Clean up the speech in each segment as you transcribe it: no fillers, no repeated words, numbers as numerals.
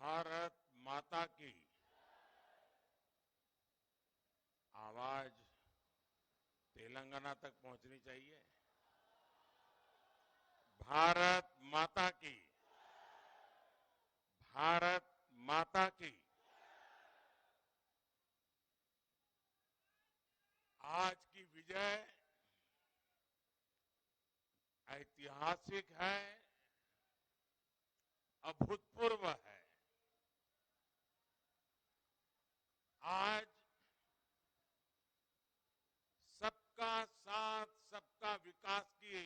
भारत माता की आवाज तेलंगाना तक पहुंचनी चाहिए। भारत माता की, भारत माता की। आज की विजय ऐतिहासिक है, अभूतपूर्व है। आज सबका साथ, सबका विकास की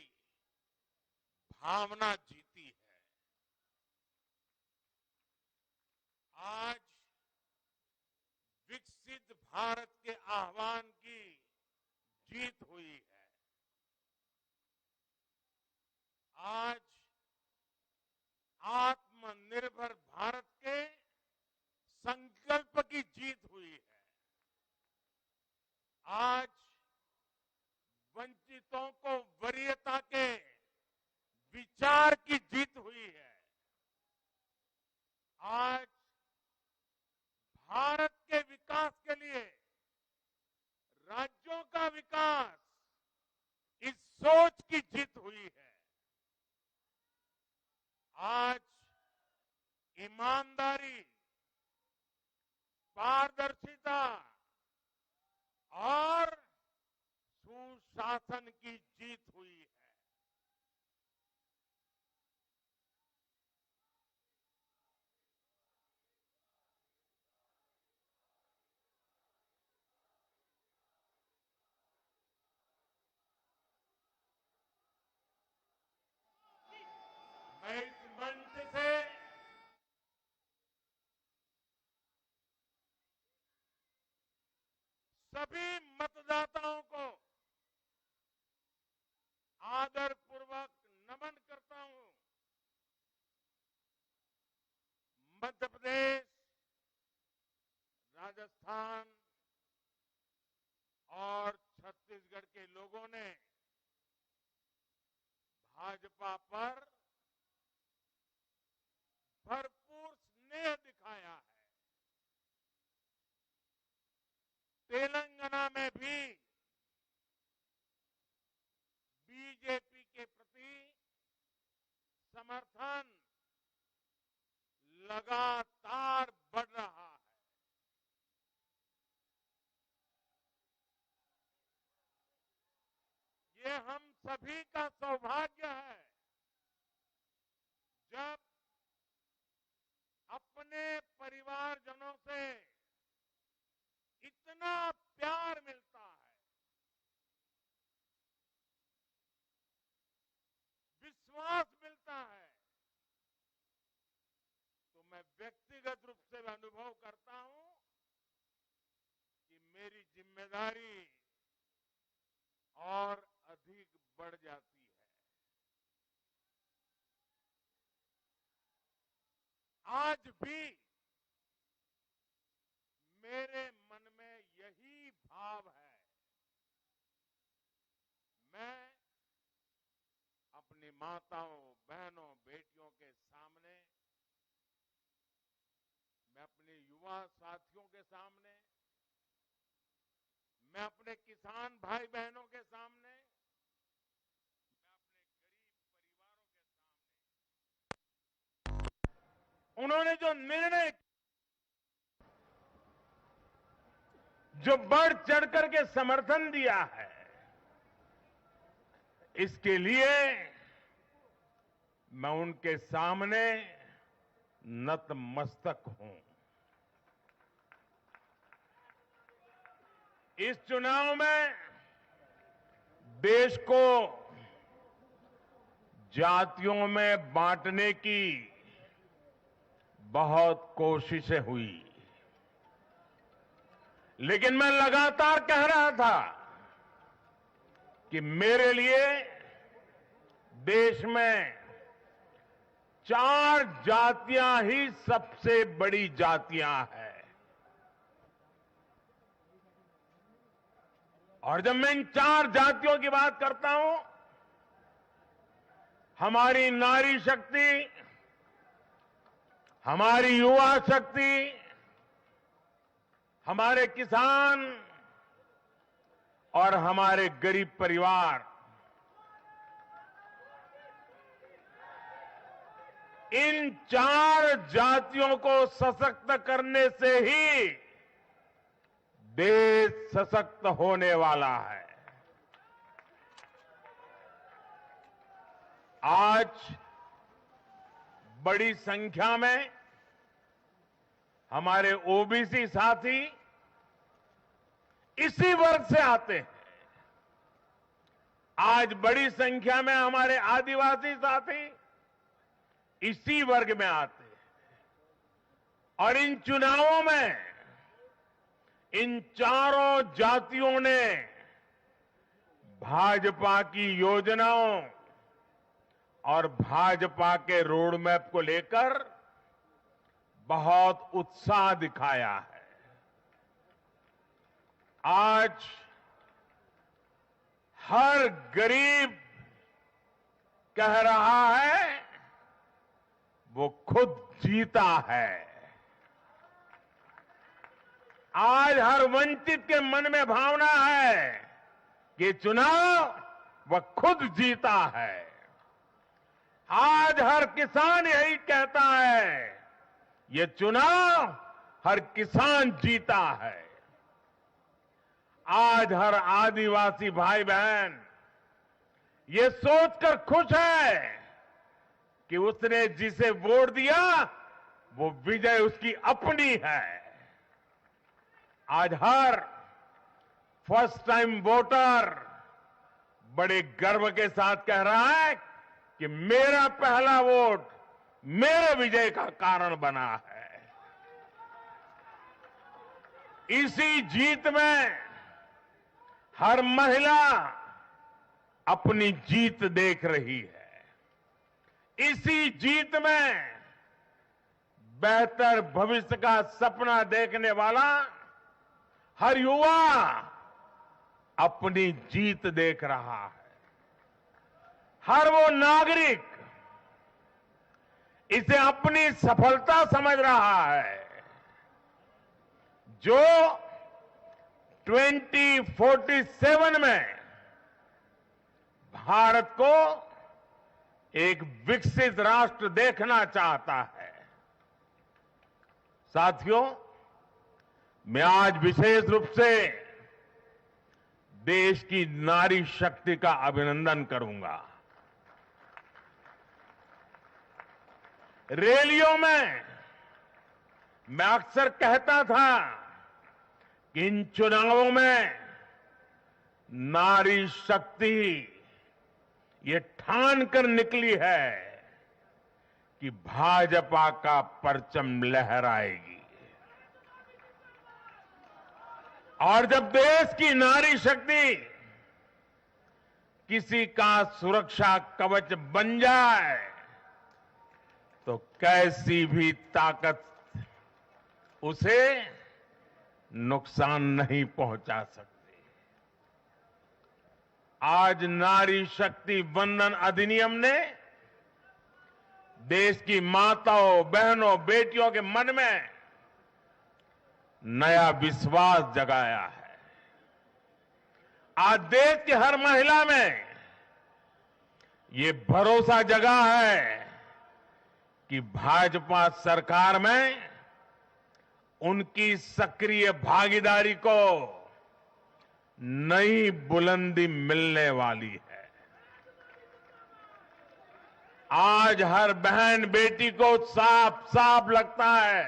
भावना जीती है। आज विकसित भारत के आह्वान की जीत हुई है। आज आत्मनिर्भर भारत के संकल्प की जीत हुई है। आज वंचितों को वरीयता के विचार की जीत हुई है। आज भारत के विकास के लिए राज्यों का विकास, इस सोच की जीत हुई है। आज ईमानदारी, पारदर्शिता और सुशासन की जीत हुई है। मैं इस मंच से सभी मतदाताओं को आदरपूर्वक नमन करता हूं। मध्य प्रदेश, राजस्थान और छत्तीसगढ़ के लोगों ने भाजपा पर भरपूर स्नेह दिखाया है। तेलंगाना में भी बीजेपी के प्रति समर्थन लगातार बढ़ रहा है। ये हम सभी का सौभाग्य है जब अपने परिवारजनों से इतना प्यार मिलता है, विश्वास मिलता है। तो मैं व्यक्तिगत रूप से अनुभव करता हूं कि मेरी जिम्मेदारी और अधिक बढ़ जाती है। आज भी मेरे मन में यही भाव है। मैं अपनी माताओं, बहनों, बेटियों के सामने, मैं अपने युवा साथियों के सामने, मैं अपने किसान भाई बहनों के सामने, मैं अपने गरीब परिवारों के सामने उन्होंने जो निर्णय, जो बढ़ चढ़ करके समर्थन दिया है, इसके लिए मैं उनके सामने नतमस्तक हूं। इस चुनाव में देश को जातियों में बांटने की बहुत कोशिशें हुई, लेकिन मैं लगातार कह रहा था कि मेरे लिए देश में 4 जातियां ही सबसे बड़ी जातियां हैं। और जब मैं इन 4 जातियों की बात करता हूं, हमारी नारी शक्ति, हमारी युवा शक्ति, हमारे किसान और हमारे गरीब परिवार इन 4 जातियों को सशक्त करने से ही देश सशक्त होने वाला है। आज बड़ी संख्या में हमारे ओबीसी साथी इसी वर्ग से आते हैं। आज बड़ी संख्या में हमारे आदिवासी साथी इसी वर्ग में आते हैं और इन चुनावों में इन चारों जातियों ने भाजपा की योजनाओं और भाजपा के रोड मैप को लेकर बहुत उत्साह दिखाया है। आज हर गरीब कह रहा है वो खुद जीता है। आज हर वंचित के मन में भावना है कि चुनाव वह खुद जीता है। आज हर किसान यही कहता है ये चुनाव हर किसान जीता है। आज हर आदिवासी भाई बहन ये सोचकर खुश है कि उसने जिसे वोट दिया वो विजय उसकी अपनी है। आज हर फर्स्ट टाइम वोटर बड़े गर्व के साथ कह रहा है कि मेरा पहला वोट मेरे विजय का कारण बना है। इसी जीत में हर महिला अपनी जीत देख रही है। इसी जीत में बेहतर भविष्य का सपना देखने वाला हर युवा अपनी जीत देख रहा है। हर वो नागरिक इसे अपनी सफलता समझ रहा है जो 2047 में भारत को एक विकसित राष्ट्र देखना चाहता है। साथियों, मैं आज विशेष रूप से देश की नारी शक्ति का अभिनंदन करूंगा। रैलियों में मैं अक्सर कहता था कि इन चुनावों में नारी शक्ति ये ठान कर निकली है कि भाजपा का परचम लहराएगी। और जब देश की नारी शक्ति किसी का सुरक्षा कवच बन जाए तो कैसी भी ताकत उसे नुकसान नहीं पहुंचा सकती। आज नारी शक्ति वंदन अधिनियम ने देश की माताओं, बहनों, बेटियों के मन में नया विश्वास जगाया है। आज देश की हर महिला में ये भरोसा जगा है कि भाजपा सरकार में उनकी सक्रिय भागीदारी को नई बुलंदी मिलने वाली है। आज हर बहन बेटी को साफ साफ लगता है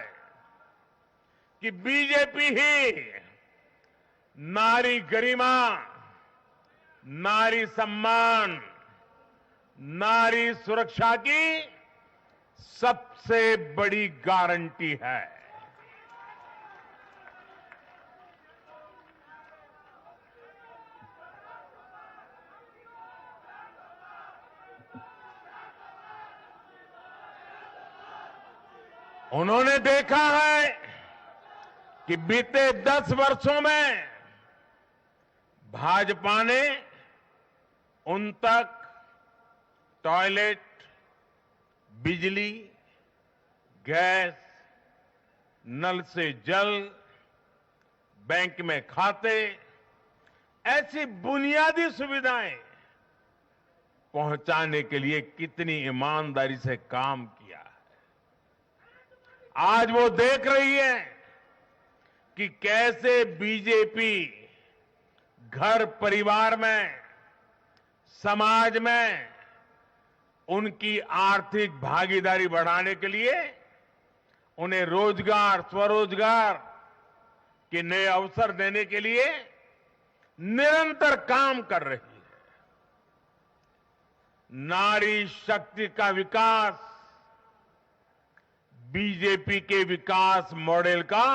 कि बीजेपी ही नारी गरिमा, नारी सम्मान, नारी सुरक्षा की सबसे बड़ी गारंटी है। उन्होंने देखा है कि बीते 10 वर्षों में भाजपा ने उन तक टॉयलेट, बिजली, गैस, नल से जल, बैंक में खाते, ऐसी बुनियादी सुविधाएं पहुंचाने के लिए कितनी ईमानदारी से काम किया है। आज वो देख रही है कि कैसे बीजेपी घर परिवार में, समाज में उनकी आर्थिक भागीदारी बढ़ाने के लिए उन्हें रोजगार, स्वरोजगार के नए अवसर देने के लिए निरंतर काम कर रही है। नारी शक्ति का विकास बीजेपी के विकास मॉडल का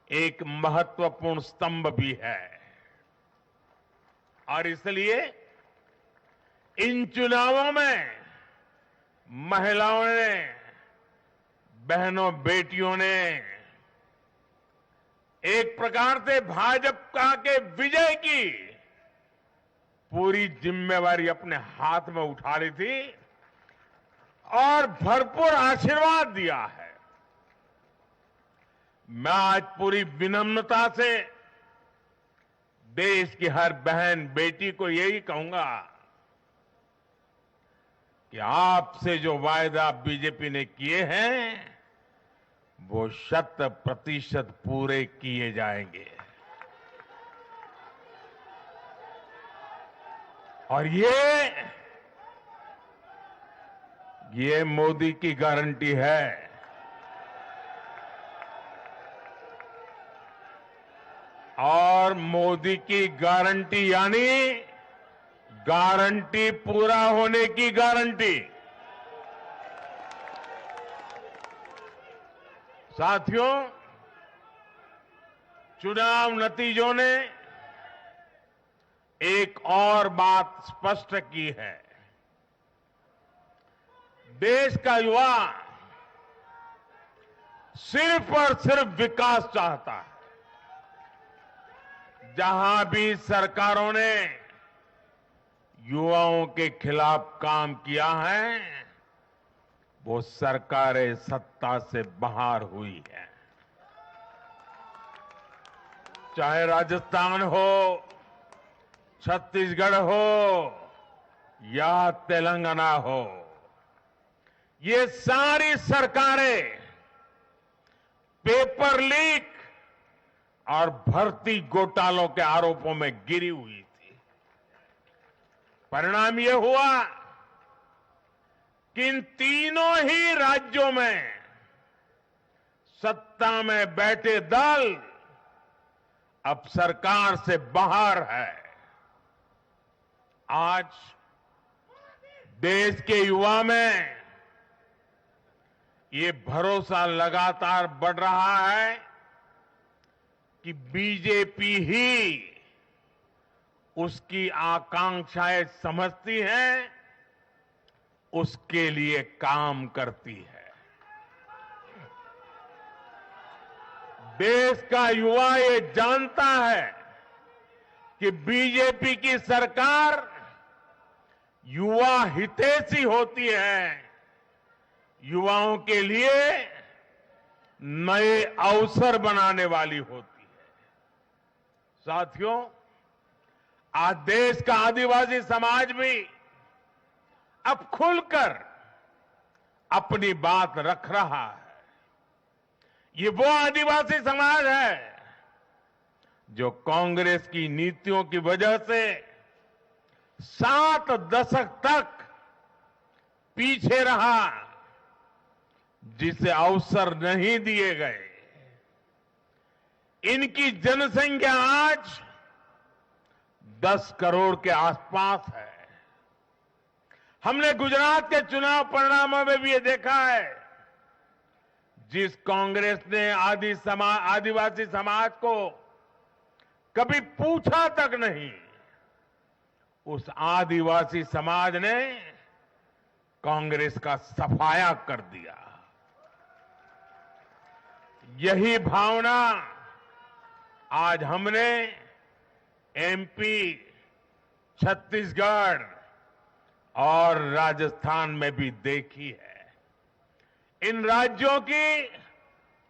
एक महत्वपूर्ण स्तंभ भी है और इसलिए इन चुनावों में महिलाओं ने, बहनों, बेटियों ने एक प्रकार से भाजपा के विजय की पूरी जिम्मेवारी अपने हाथ में उठा ली थी और भरपूर आशीर्वाद दिया है। मैं आज पूरी विनम्रता से देश की हर बहन बेटी को यही कहूंगा कि आपसे जो वायदा बीजेपी ने किए हैं वो 100% पूरे किए जाएंगे और ये मोदी की गारंटी है। और मोदी की गारंटी यानी गारंटी पूरा होने की गारंटी। साथियों, चुनाव नतीजों ने एक और बात स्पष्ट की है। देश का युवा सिर्फ और सिर्फ विकास चाहता है। जहां भी सरकारों ने युवाओं के खिलाफ काम किया है वो सरकारें सत्ता से बाहर हुई है। चाहे राजस्थान हो, छत्तीसगढ़ हो या तेलंगाना हो, ये सारी सरकारें पेपर लीक और भर्ती घोटालों के आरोपों में गिरी हुई थी। परिणाम ये हुआ कि इन तीनों ही राज्यों में सत्ता में बैठे दल अब सरकार से बाहर है। आज देश के युवा में ये भरोसा लगातार बढ़ रहा है कि बीजेपी ही उसकी आकांक्षाएं समझती है, उसके लिए काम करती है। देश का युवा ये जानता है कि बीजेपी की सरकार युवा हितैषी होती है, युवाओं के लिए नए अवसर बनाने वाली होती है। साथियों, आज देश का आदिवासी समाज भी अब खुलकर अपनी बात रख रहा है। ये वो आदिवासी समाज है जो कांग्रेस की नीतियों की वजह से 7 दशक तक पीछे रहा, जिसे अवसर नहीं दिए गए। इनकी जनसंख्या आज 10 करोड़ के आसपास है। हमने गुजरात के चुनाव परिणामों में भी ये देखा है, जिस कांग्रेस ने आदिवासी समाज को कभी पूछा तक नहीं, उस आदिवासी समाज ने कांग्रेस का सफाया कर दिया। यही भावना आज हमने एमपी, छत्तीसगढ़ और राजस्थान में भी देखी है। इन राज्यों की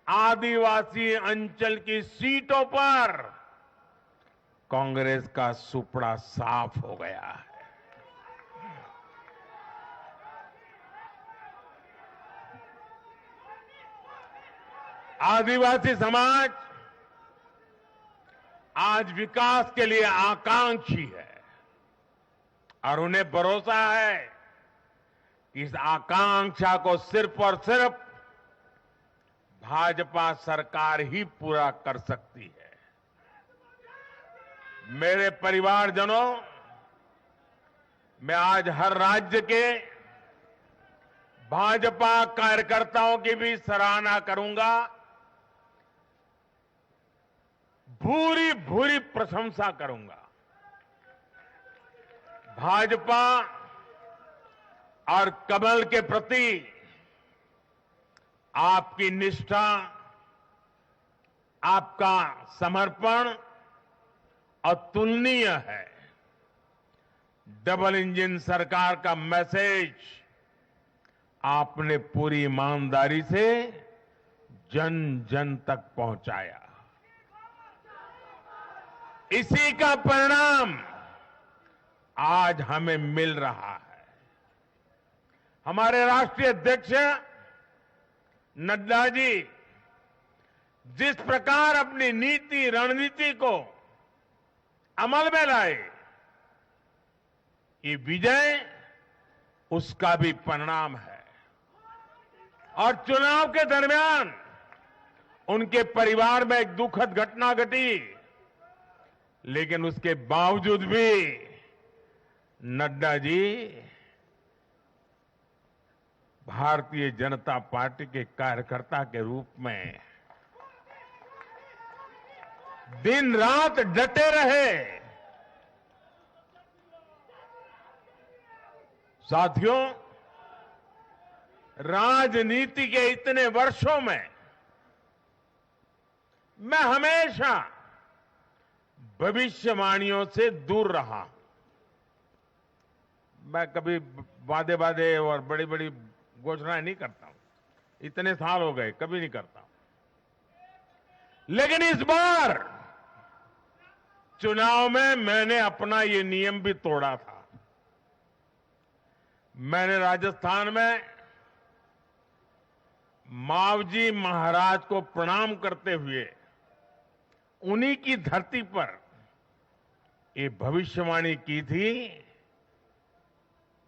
आदिवासी अंचल की सीटों पर कांग्रेस का सुपड़ा साफ हो गया है। आदिवासी समाज आज विकास के लिए आकांक्षी है और उन्हें भरोसा है कि इस आकांक्षा को सिर्फ और सिर्फ भाजपा सरकार ही पूरा कर सकती है। मेरे परिवारजनों, मैं आज हर राज्य के भाजपा कार्यकर्ताओं की भी सराहना करूंगा, भूरी भूरी प्रशंसा करूंगा। भाजपा और कमल के प्रति आपकी निष्ठा, आपका समर्पण अतुलनीय है। डबल इंजन सरकार का मैसेज आपने पूरी ईमानदारी से जन जन तक पहुंचाया। इसी का परिणाम आज हमें मिल रहा है। हमारे राष्ट्रीय अध्यक्ष नड्डा जी जिस प्रकार अपनी नीति रणनीति को अमल में लाए, ये विजय उसका भी परिणाम है। और चुनाव के दरमियान उनके परिवार में एक दुखद घटना घटी, लेकिन उसके बावजूद भी नड्डा जी भारतीय जनता पार्टी के कार्यकर्ता के रूप में दिन रात डटे रहे। साथियों, राजनीति के इतने वर्षों में मैं हमेशा भविष्यवाणियों से दूर रहा। मैं कभी वादे वादे और बड़ी बड़ी घोषणाएं नहीं करता हूं, इतने साल हो गए, कभी नहीं करता। लेकिन इस बार चुनाव में मैंने अपना ये नियम भी तोड़ा था। मैंने राजस्थान में मावजी महाराज को प्रणाम करते हुए उन्हीं की धरती पर ये भविष्यवाणी की थी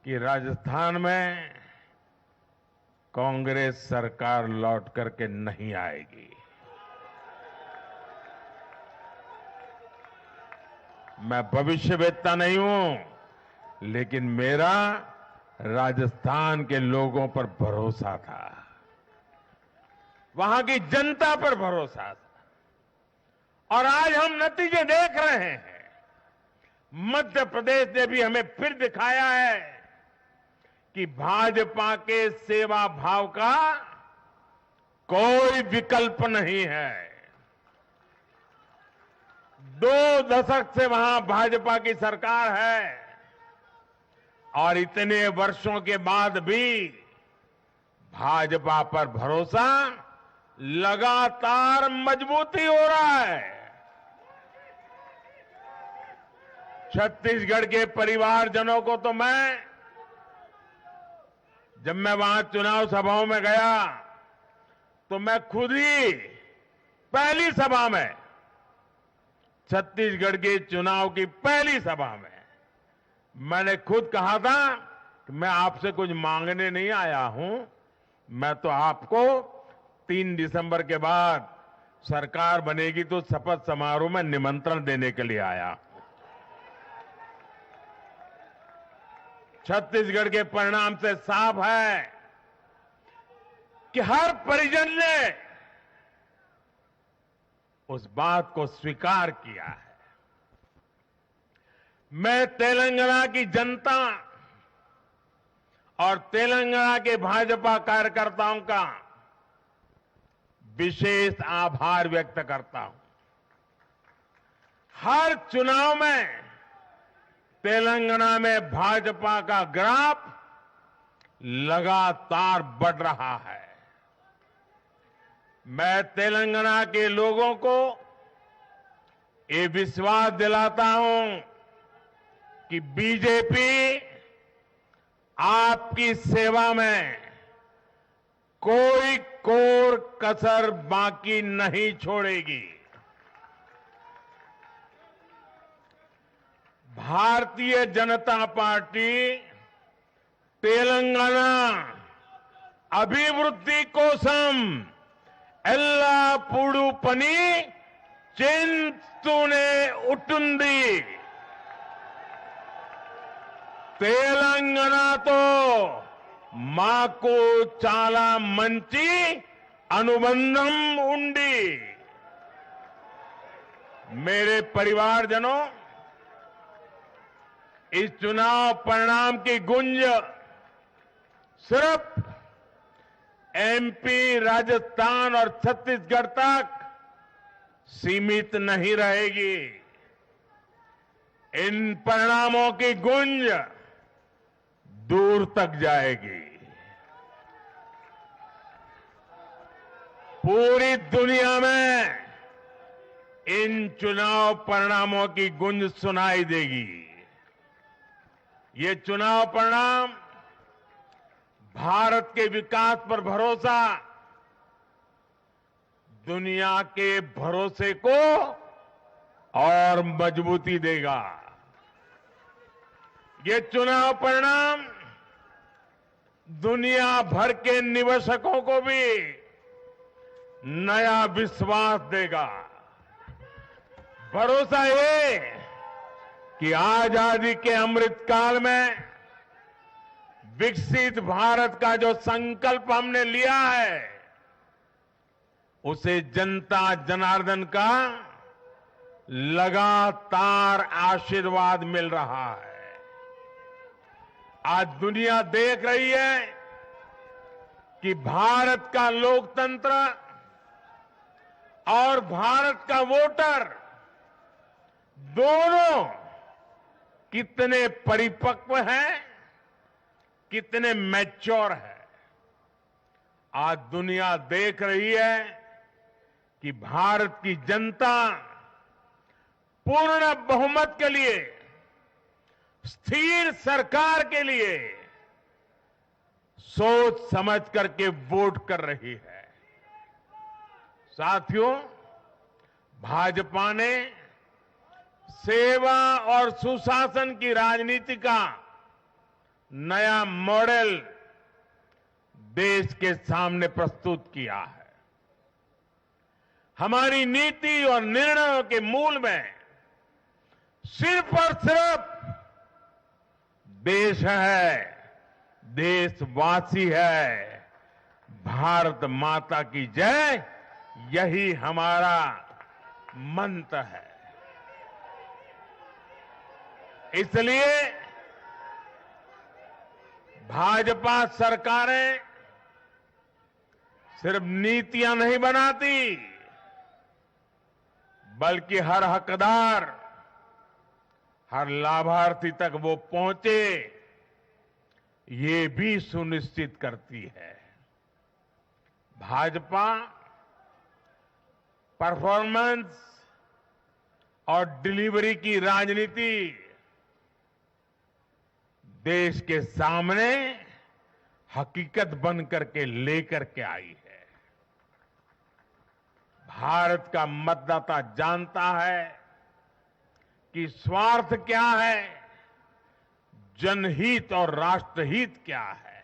कि राजस्थान में कांग्रेस सरकार लौट करके नहीं आएगी। मैं भविष्यवेत्ता नहीं हूं, लेकिन मेरा राजस्थान के लोगों पर भरोसा था, वहां की जनता पर भरोसा था। और आज हम नतीजे देख रहे हैं। मध्य प्रदेश ने भी हमें फिर दिखाया है कि भाजपा के सेवा भाव का कोई विकल्प नहीं है। 2 दशक से वहां भाजपा की सरकार है और इतने वर्षों के बाद भी भाजपा पर भरोसा लगातार मजबूती हो रहा है। छत्तीसगढ़ के परिवारजनों को तो जब मैं वहां चुनाव सभाओं में गया तो मैं खुद ही पहली सभा में, छत्तीसगढ़ के चुनाव की पहली सभा में मैंने खुद कहा था कि मैं आपसे कुछ मांगने नहीं आया हूं, मैं तो आपको 3 दिसंबर के बाद सरकार बनेगी तो शपथ समारोह में निमंत्रण देने के लिए आया। छत्तीसगढ़ के परिणाम से साफ है कि हर परिजन ने उस बात को स्वीकार किया है। मैं तेलंगाना की जनता और तेलंगाना के भाजपा कार्यकर्ताओं का विशेष आभार व्यक्त करता हूं। हर चुनाव में तेलंगाना में भाजपा का ग्राफ लगातार बढ़ रहा है। मैं तेलंगाना के लोगों को ये विश्वास दिलाता हूं कि बीजेपी आपकी सेवा में कोई कोर कसर बाकी नहीं छोड़ेगी। भारतीय जनता पार्टी तेलंगाना अभिवृद्धि कोसम एल्लापूडू पनी चिंतूने उटुंदी। తెలంగాణతో మాకు చాలా మంచి अनुबंधम ఉండి। मेरे परिवारजनों, इस चुनाव परिणाम की गुंज सिर्फ एमपी, राजस्थान और छत्तीसगढ़ तक सीमित नहीं रहेगी। इन परिणामों की गुंज दूर तक जाएगी। पूरी दुनिया में इन चुनाव परिणामों की गुंज सुनाई देगी। ये चुनाव परिणाम भारत के विकास पर भरोसा, दुनिया के भरोसे को और मजबूती देगा। ये चुनाव परिणाम दुनिया भर के निवेशकों को भी नया विश्वास देगा। भरोसा ये कि आजादी के अमृत काल में विकसित भारत का जो संकल्प हमने लिया है, उसे जनता जनार्दन का लगातार आशीर्वाद मिल रहा है। आज दुनिया देख रही है कि भारत का लोकतंत्र और भारत का वोटर दोनों कितने परिपक्व हैं, कितने मैच्योर हैं। आज दुनिया देख रही है कि भारत की जनता पूर्ण बहुमत के लिए, स्थिर सरकार के लिए सोच समझ करके वोट कर रही है। साथियों, भाजपा ने सेवा और सुशासन की राजनीति का नया मॉडल देश के सामने प्रस्तुत किया है। हमारी नीति और निर्णयों के मूल में सिर्फ और सिर्फ देश है, देशवासी है। भारत माता की जय, यही हमारा मंत्र है। इसलिए भाजपा सरकारें सिर्फ नीतियां नहीं बनाती, बल्कि हर हकदार, हर लाभार्थी तक वो पहुंचे, ये भी सुनिश्चित करती है। भाजपा परफॉर्मेंस और डिलीवरी की राजनीति देश के सामने हकीकत बन करके लेकर के आई है। भारत का मतदाता जानता है कि स्वार्थ क्या है, जनहित और राष्ट्रहित क्या है।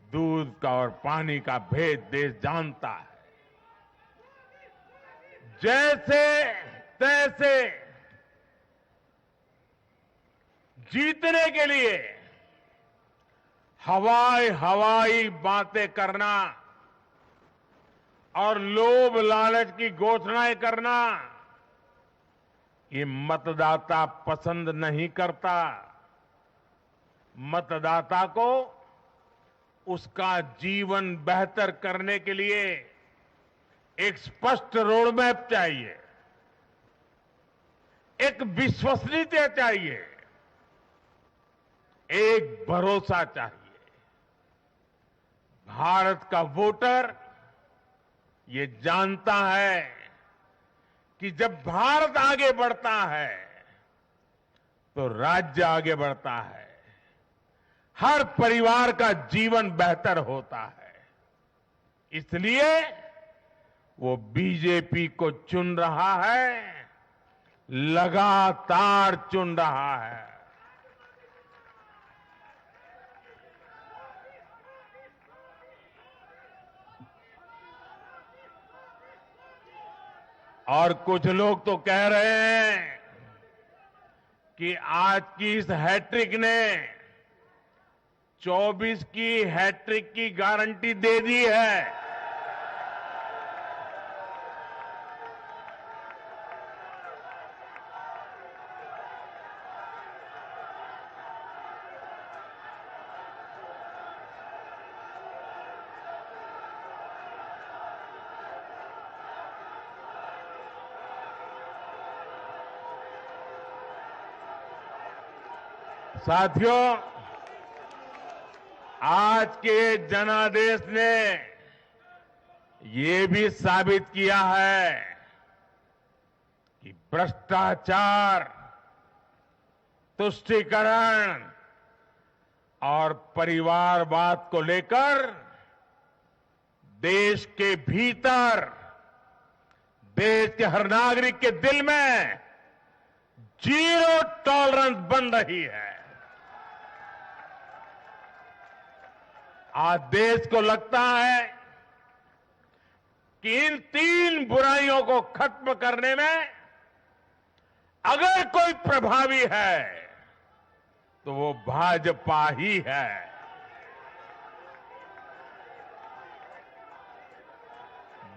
दूध का और पानी का भेद देश जानता है। जैसे तैसे जीतने के लिए हवाई बातें करना और लोभ लालच की घोषणाएं करना, ये मतदाता पसंद नहीं करता। मतदाता को उसका जीवन बेहतर करने के लिए एक स्पष्ट रोडमैप चाहिए, एक विश्वसनीयता चाहिए, एक भरोसा चाहिए। भारत का वोटर ये जानता है कि जब भारत आगे बढ़ता है तो राज्य आगे बढ़ता है, हर परिवार का जीवन बेहतर होता है। इसलिए वो बीजेपी को चुन रहा है, लगातार चुन रहा है। और कुछ लोग तो कह रहे हैं कि आज की इस हैट्रिक ने 24 की हैट्रिक की गारंटी दे दी है। साथियों, आज के जनादेश ने ये भी साबित किया है कि भ्रष्टाचार, तुष्टीकरण और परिवारवाद को लेकर देश के भीतर, देश के हर नागरिक के दिल में जीरो टॉलरेंस बन रही है। आज देश को लगता है कि इन 3 बुराइयों को खत्म करने में अगर कोई प्रभावी है तो वो भाजपा ही है।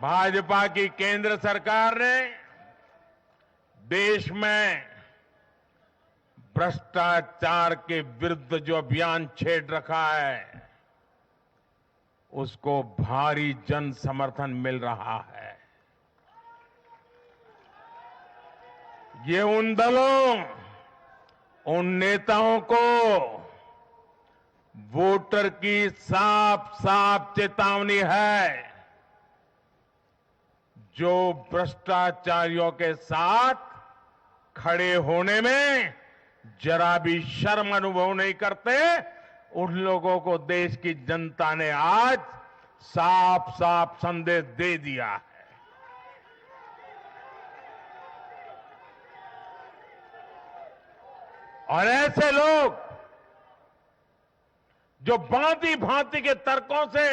भाजपा की केंद्र सरकार ने देश में भ्रष्टाचार के विरुद्ध जो अभियान छेड़ रखा है उसको भारी जन समर्थन मिल रहा है। ये उन दलों, उन नेताओं को वोटर की साफ साफ चेतावनी है जो भ्रष्टाचारियों के साथ खड़े होने में जरा भी शर्म अनुभव नहीं करते। उन लोगों को देश की जनता ने आज साफ साफ संदेश दे दिया है। और ऐसे लोग जो भांति भांति के तर्कों से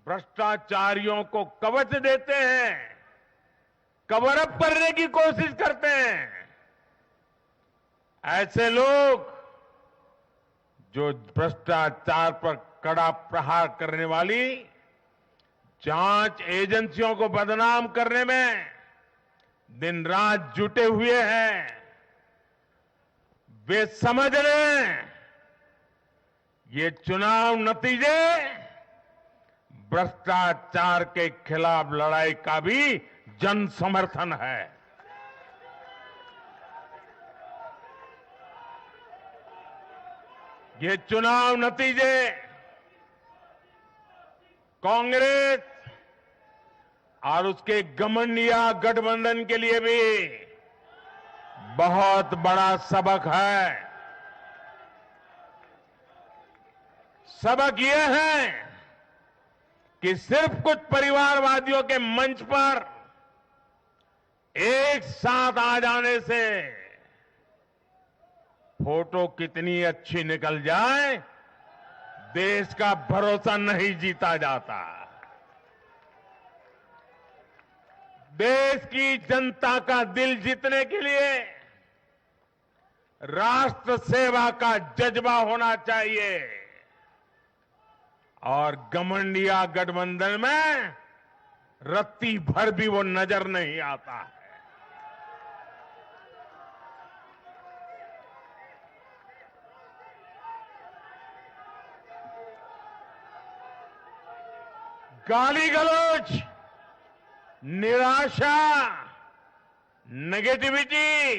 भ्रष्टाचारियों को कवच देते हैं, कवर अप करने की कोशिश करते हैं, ऐसे लोग जो भ्रष्टाचार पर कड़ा प्रहार करने वाली जांच एजेंसियों को बदनाम करने में दिन रात जुटे हुए हैं, वे समझ लें ये चुनाव नतीजे भ्रष्टाचार के खिलाफ लड़ाई का भी जन समर्थन है। ये चुनाव नतीजे कांग्रेस और उसके घमंडिया गठबंधन के लिए भी बहुत बड़ा सबक है। सबक ये है कि सिर्फ कुछ परिवारवादियों के मंच पर एक साथ आ जाने से फोटो कितनी अच्छी निकल जाए, देश का भरोसा नहीं जीता जाता। देश की जनता का दिल जीतने के लिए राष्ट्र सेवा का जज्बा होना चाहिए और घमंडिया गठबंधन में रत्ती भर भी वो नजर नहीं आता है। गाली गलौज, निराशा, नेगेटिविटी,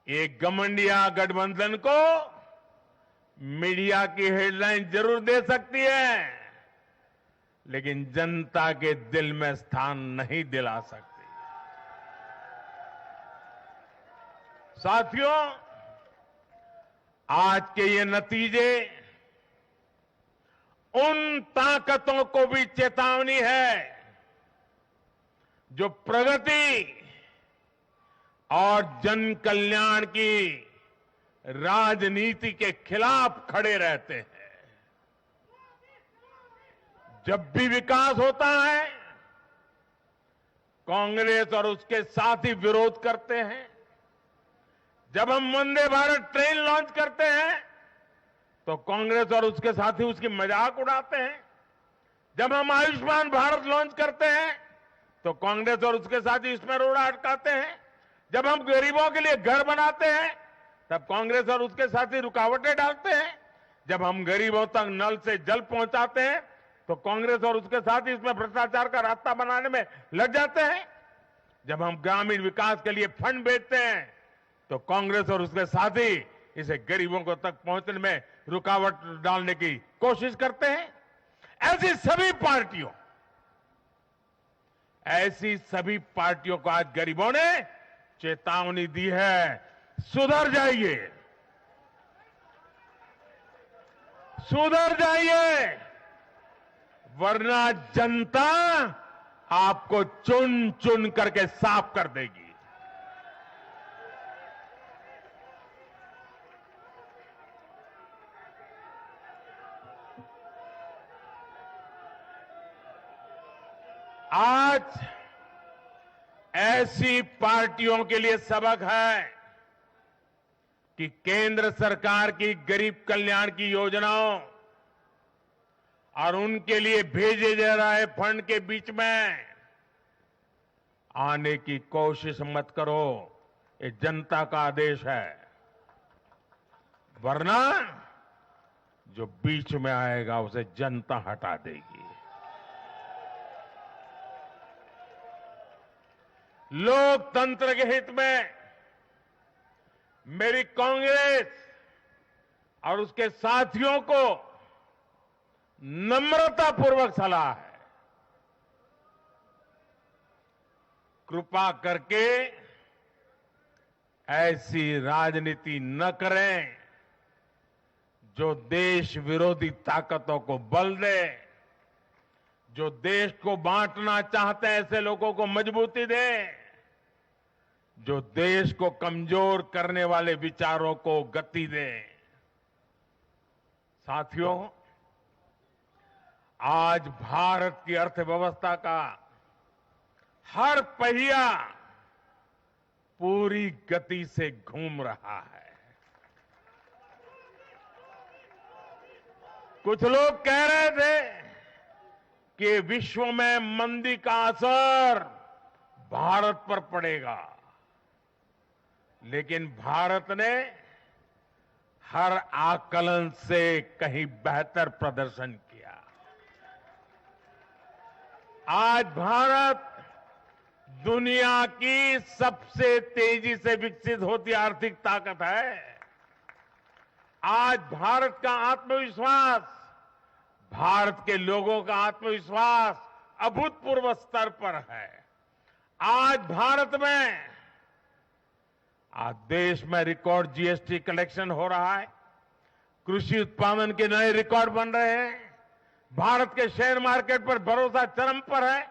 ये घमंडिया गठबंधन को मीडिया की हेडलाइन जरूर दे सकती है, लेकिन जनता के दिल में स्थान नहीं दिला सकती। साथियों, आज के ये नतीजे उन ताकतों को भी चेतावनी है जो प्रगति और जन कल्याण की राजनीति के खिलाफ खड़े रहते हैं। जब भी विकास होता है, कांग्रेस और उसके साथी विरोध करते हैं। जब हम वंदे भारत ट्रेन लॉन्च करते हैं तो कांग्रेस और उसके साथी उसकी मजाक उड़ाते हैं। जब हम आयुष्मान भारत लॉन्च करते हैं तो कांग्रेस और उसके साथी इसमें रोड़ा अटकाते हैं। जब हम गरीबों के लिए घर बनाते हैं तब कांग्रेस और उसके साथी रुकावटें डालते हैं। जब हम गरीबों तक नल से जल पहुंचाते हैं तो कांग्रेस और उसके साथी इसमें भ्रष्टाचार का रास्ता बनाने में लग जाते हैं। जब हम ग्रामीण विकास के लिए फंड भेजते हैं तो कांग्रेस और उसके साथी इसे गरीबों को तक पहुंचने में रुकावट डालने की कोशिश करते हैं। ऐसी सभी पार्टियों को आज गरीबों ने चेतावनी दी है, सुधर जाइए, सुधर जाइए, वरना जनता आपको चुन चुन करके साफ कर देगी। आज ऐसी पार्टियों के लिए सबक है कि केंद्र सरकार की गरीब कल्याण की योजनाओं और उनके लिए भेजे जा रहे फंड के बीच में आने की कोशिश मत करो। ये जनता का आदेश है, वरना जो बीच में आएगा उसे जनता हटा देगी। लोकतंत्र के हित में मेरी कांग्रेस और उसके साथियों को नम्रतापूर्वक सलाह है, कृपा करके ऐसी राजनीति न करें जो देश विरोधी ताकतों को बल दे, जो देश को बांटना चाहते हैं ऐसे लोगों को मजबूती दे, जो देश को कमजोर करने वाले विचारों को गति दे। साथियों, आज भारत की अर्थव्यवस्था का हर पहिया पूरी गति से घूम रहा है। कुछ लोग कह रहे थे कि विश्व में मंदी का असर भारत पर पड़ेगा, लेकिन भारत ने हर आकलन से कहीं बेहतर प्रदर्शन किया। आज भारत दुनिया की सबसे तेजी से विकसित होती आर्थिक ताकत है। आज भारत का आत्मविश्वास, भारत के लोगों का आत्मविश्वास अभूतपूर्व स्तर पर है। आज भारत में, आज देश में रिकॉर्ड जीएसटी कलेक्शन हो रहा है, कृषि उत्पादन के नए रिकॉर्ड बन रहे हैं, भारत के शेयर मार्केट पर भरोसा चरम पर है।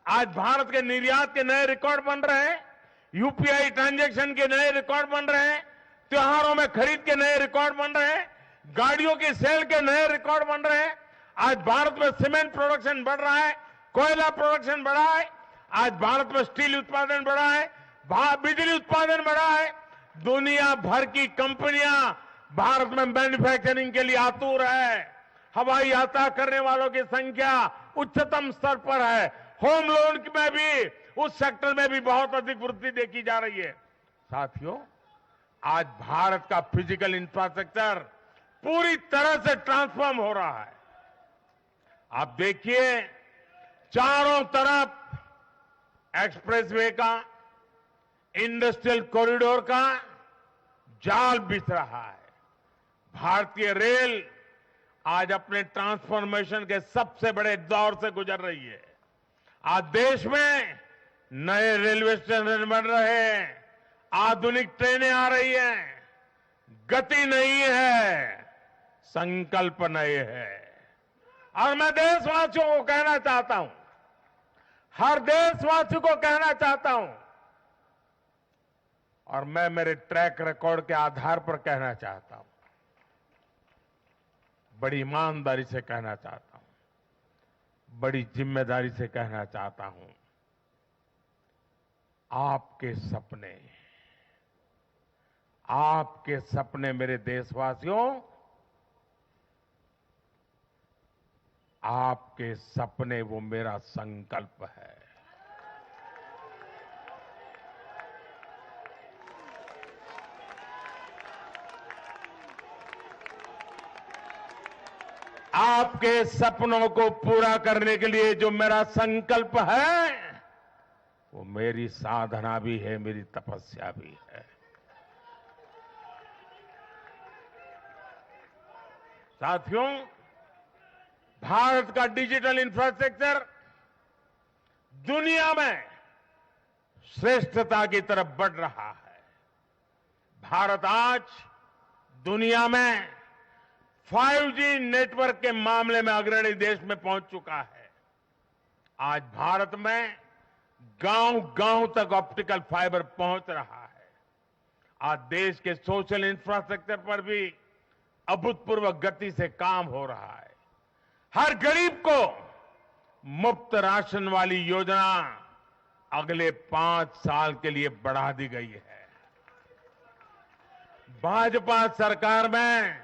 आज भारत के निर्यात के नए रिकॉर्ड बन रहे हैं, यूपीआई ट्रांजैक्शन के नए रिकॉर्ड बन रहे हैं, त्योहारों में खरीद के नए रिकॉर्ड बन रहे हैं, गाड़ियों की सेल के नए रिकॉर्ड बन रहे हैं। आज भारत में सीमेंट प्रोडक्शन बढ़ रहा है, कोयला प्रोडक्शन बढ़ा है, आज भारत में स्टील उत्पादन बढ़ा है, बिजली उत्पादन बढ़ा है। दुनिया भर की कंपनियां भारत में मैन्युफैक्चरिंग के लिए आतुर है। हवाई यात्रा करने वालों की संख्या उच्चतम स्तर पर है। होम लोन में भी, उस सेक्टर में भी बहुत अधिक वृद्धि देखी जा रही है। साथियों, आज भारत का फिजिकल इंफ्रास्ट्रक्चर पूरी तरह से ट्रांसफॉर्म हो रहा है। आप देखिए, चारों तरफ एक्सप्रेसवे का, इंडस्ट्रियल कॉरिडोर का जाल बिछ रहा है। भारतीय रेल आज अपने ट्रांसफॉर्मेशन के सबसे बड़े दौर से गुजर रही है। आज देश में नए रेलवे स्टेशन बन रहे हैं, आधुनिक ट्रेनें आ रही हैं, गति नई है, संकल्प नए है। और मैं देशवासियों को कहना चाहता हूं, हर देशवासी को कहना चाहता हूं, और मैं मेरे ट्रैक रिकॉर्ड के आधार पर कहना चाहता हूं, बड़ी ईमानदारी से कहना चाहता हूं, बड़ी जिम्मेदारी से कहना चाहता हूं, आपके सपने मेरे देशवासियों, आपके सपने वो मेरा संकल्प है। आपके सपनों को पूरा करने के लिए जो मेरा संकल्प है, वो मेरी साधना भी है, मेरी तपस्या भी है। साथियों, भारत का डिजिटल इंफ्रास्ट्रक्चर दुनिया में श्रेष्ठता की तरफ बढ़ रहा है। भारत आज दुनिया में 5G नेटवर्क के मामले में अग्रणी देश में पहुंच चुका है। आज भारत में गांव-गांव तक ऑप्टिकल फाइबर पहुंच रहा है। आज देश के सोशल इंफ्रास्ट्रक्चर पर भी अभूतपूर्व गति से काम हो रहा है। हर गरीब को मुफ्त राशन वाली योजना अगले 5 साल के लिए बढ़ा दी गई है। भाजपा सरकार में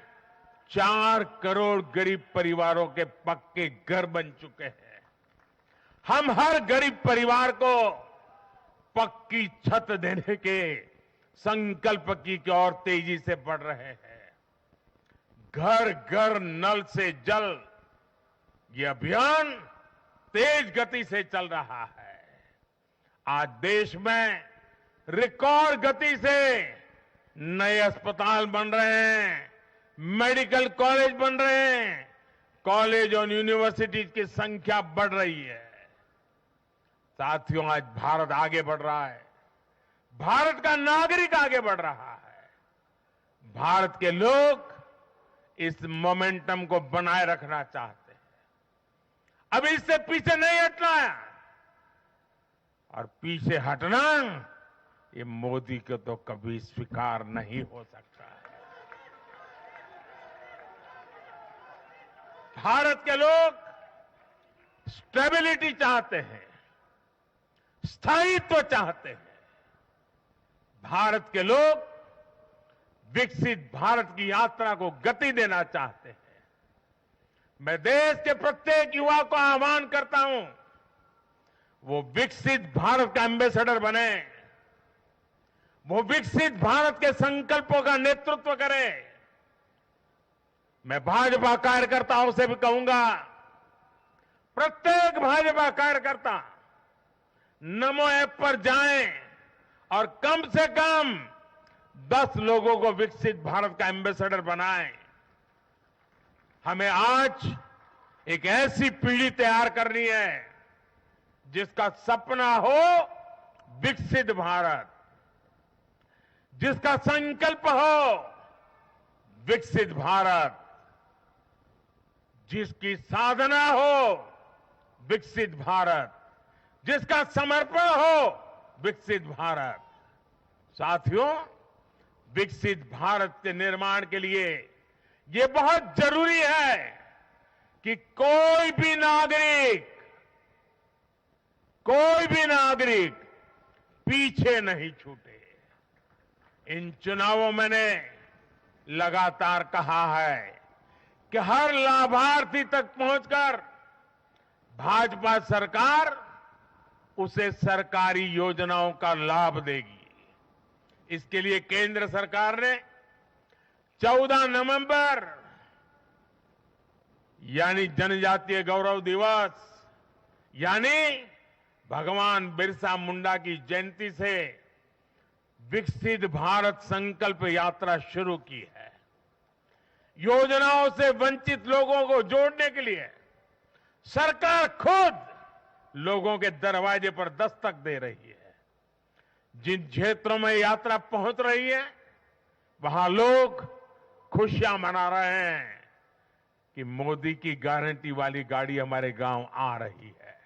4 करोड़ गरीब परिवारों के पक्के घर बन चुके हैं। हम हर गरीब परिवार को पक्की छत देने के संकल्प की ओर तेजी से बढ़ रहे हैं। घर घर नल से जल, ये अभियान तेज गति से चल रहा है। आज देश में रिकॉर्ड गति से नए अस्पताल बन रहे हैं, मेडिकल कॉलेज बन रहे हैं, कॉलेज और यूनिवर्सिटीज की संख्या बढ़ रही है। साथियों, आज भारत आगे बढ़ रहा है, भारत का नागरिक आगे बढ़ रहा है। भारत के लोग इस मोमेंटम को बनाए रखना चाहते हैं। अब इससे पीछे नहीं हटना है, और पीछे हटना ये मोदी को तो कभी स्वीकार नहीं हो सकता है। भारत के लोग स्टेबिलिटी चाहते हैं, स्थायित्व चाहते हैं। भारत के लोग विकसित भारत की यात्रा को गति देना चाहते हैं। मैं देश के प्रत्येक युवा को आह्वान करता हूं, वो विकसित भारत का एम्बेसडर बने, वो विकसित भारत के संकल्पों का नेतृत्व करे। मैं भाजपा कार्यकर्ताओं से भी कहूंगा, प्रत्येक भाजपा कार्यकर्ता नमो ऐप पर जाएं और कम से कम 10 लोगों को विकसित भारत का एम्बेसडर बनाएं। हमें आज एक ऐसी पीढ़ी तैयार करनी है जिसका सपना हो विकसित भारत, जिसका संकल्प हो विकसित भारत, जिसकी साधना हो विकसित भारत, जिसका समर्पण हो विकसित भारत। साथियों, विकसित भारत के निर्माण के लिए ये बहुत जरूरी है कि कोई भी नागरिक पीछे नहीं छूटे। इन चुनावों में मैंने लगातार कहा है कि हर लाभार्थी तक पहुंचकर भाजपा सरकार उसे सरकारी योजनाओं का लाभ देगी। इसके लिए केंद्र सरकार ने 14 नवंबर यानी जनजातीय गौरव दिवस, यानी भगवान बिरसा मुंडा की जयंती से विकसित भारत संकल्प यात्रा शुरू की है। योजनाओं से वंचित लोगों को जोड़ने के लिए सरकार खुद लोगों के दरवाजे पर दस्तक दे रही है। जिन क्षेत्रों में यात्रा पहुंच रही है वहां लोग खुशियां मना रहे हैं कि मोदी की गारंटी वाली गाड़ी हमारे गांव आ रही है।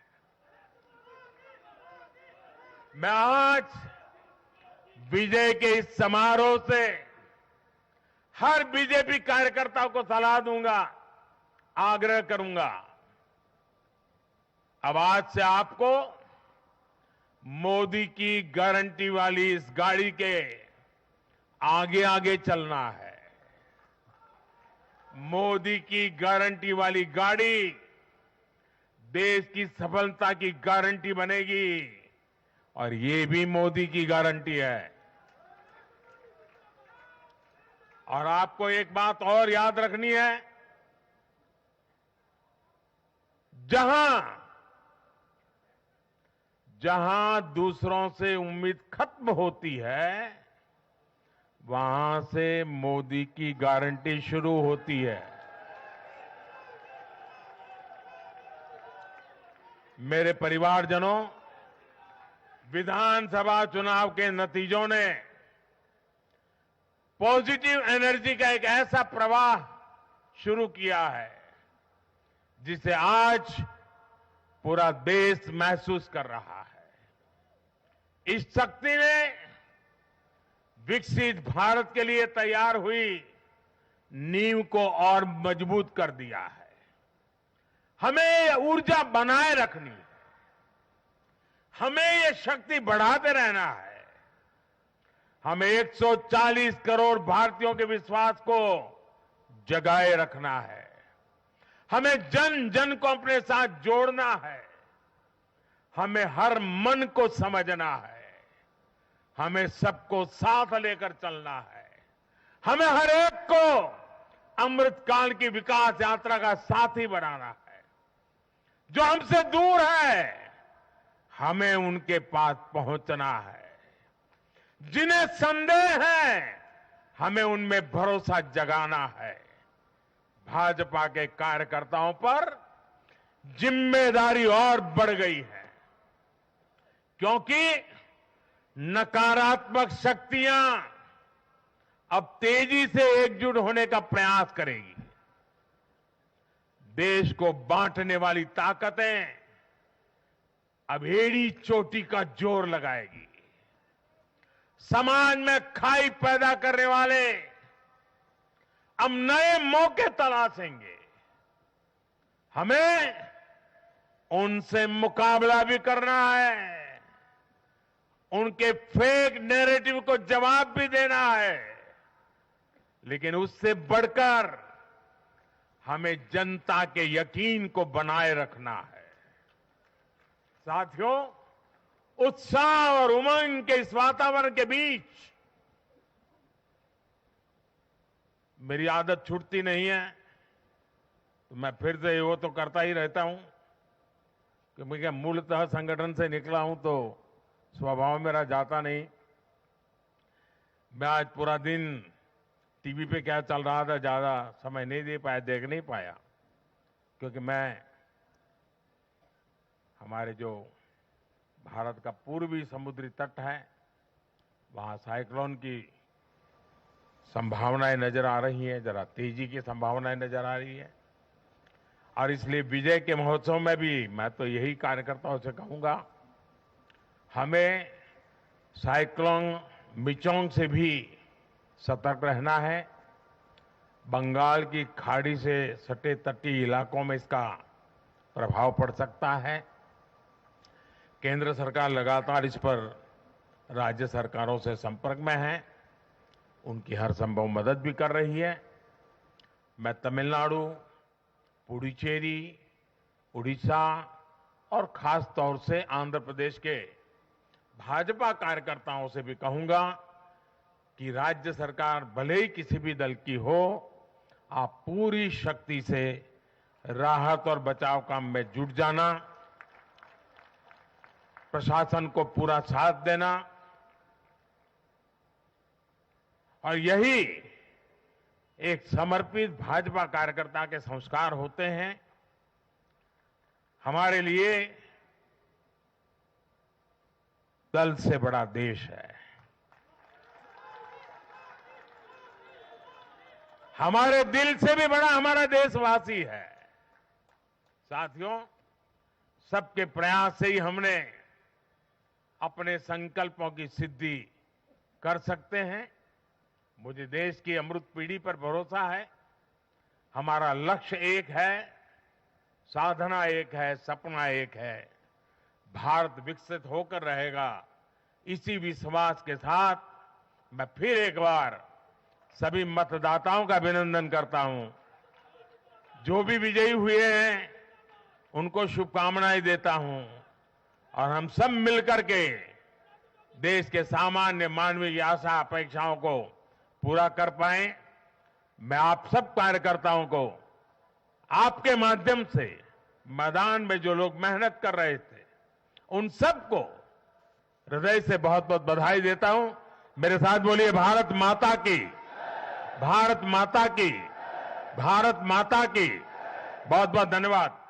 मैं आज विजय के इस समारोह से हर बीजेपी कार्यकर्ता को सलाह दूंगा, आग्रह करूंगा, अब आज से आपको मोदी की गारंटी वाली इस गाड़ी के आगे आगे चलना है। मोदी की गारंटी वाली गाड़ी देश की सफलता की गारंटी बनेगी और ये भी मोदी की गारंटी है। और आपको एक बात और याद रखनी है, जहां जहां दूसरों से उम्मीद खत्म होती है वहां से मोदी की गारंटी शुरू होती है। मेरे परिवारजनों, विधानसभा चुनाव के नतीजों ने पॉजिटिव एनर्जी का एक ऐसा प्रवाह शुरू किया है जिसे आज पूरा देश महसूस कर रहा है। इस शक्ति ने विकसित भारत के लिए तैयार हुई नींव को और मजबूत कर दिया है। हमें ये ऊर्जा बनाए रखनी है, हमें ये शक्ति बढ़ाते रहना है। हमें 140 करोड़ भारतीयों के विश्वास को जगाए रखना है। हमें जन जन को अपने साथ जोड़ना है। हमें हर मन को समझना है। हमें सबको साथ लेकर चलना है। हमें हर एक को अमृतकाल की विकास यात्रा का साथी बनाना है। जो हमसे दूर है हमें उनके पास पहुंचना है। जिन्हें संदेह है हमें उनमें भरोसा जगाना है। भाजपा के कार्यकर्ताओं पर जिम्मेदारी और बढ़ गई है, क्योंकि नकारात्मक शक्तियां अब तेजी से एकजुट होने का प्रयास करेगी। देश को बांटने वाली ताकतें अब एड़ी चोटी का जोर लगाएगी। समाज में खाई पैदा करने वाले अब नए मौके तलाशेंगे। हमें उनसे मुकाबला भी करना है, उनके फेक नैरेटिव को जवाब भी देना है, लेकिन उससे बढ़कर हमें जनता के यकीन को बनाए रखना है। साथियों, उत्साह और उमंग के इस वातावरण के बीच मेरी आदत छूटती नहीं है, तो मैं फिर से वो तो करता ही रहता हूं कि मैं मूलतः संगठन से निकला हूं तो स्वभाव मेरा जाता नहीं। मैं आज पूरा दिन टीवी पे क्या चल रहा था ज्यादा समय नहीं दे पाया, देख नहीं पाया, क्योंकि मैं हमारे जो भारत का पूर्वी समुद्री तट है वहां साइक्लोन की संभावनाएं नजर आ रही हैं, जरा तेजी की संभावनाएं नजर आ रही है। और इसलिए विजय के महोत्सव में भी मैं तो यही कार्यकर्ताओं से कहूंगा, हमें साइक्लोन मिचोंग से भी सतर्क रहना है। बंगाल की खाड़ी से सटे तटीय इलाकों में इसका प्रभाव पड़ सकता है। केंद्र सरकार लगातार इस पर राज्य सरकारों से संपर्क में है, उनकी हर संभव मदद भी कर रही है। मैं तमिलनाडु, पुडुचेरी, उड़ीसा और खास तौर से आंध्र प्रदेश के भाजपा कार्यकर्ताओं से भी कहूंगा कि राज्य सरकार भले ही किसी भी दल की हो, आप पूरी शक्ति से राहत और बचाव काम में जुट जाना, प्रशासन को पूरा साथ देना, और यही एक समर्पित भाजपा कार्यकर्ता के संस्कार होते हैं। हमारे लिए दल से बड़ा देश है। हमारे दिल से भी बड़ा हमारा देशवासी है। साथियों, सबके प्रयास से ही हमने अपने संकल्पों की सिद्धि कर सकते हैं। मुझे देश की अमृत पीढ़ी पर भरोसा है। हमारा लक्ष्य एक है, साधना एक है, सपना एक है। भारत विकसित होकर रहेगा। इसी विश्वास के साथ मैं फिर एक बार सभी मतदाताओं का अभिनंदन करता हूं। जो भी विजयी हुए हैं उनको शुभकामनाएं देता हूं और हम सब मिलकर के देश के सामान्य मानवीय की आशा अपेक्षाओं को पूरा कर पाए। मैं आप सब कार्यकर्ताओं को आपके माध्यम से मैदान में जो लोग मेहनत कर रहे थे उन सबको हृदय से बहुत बहुत बधाई देता हूं। मेरे साथ बोलिए भारत माता की, भारत माता की, भारत माता की। बहुत बहुत धन्यवाद।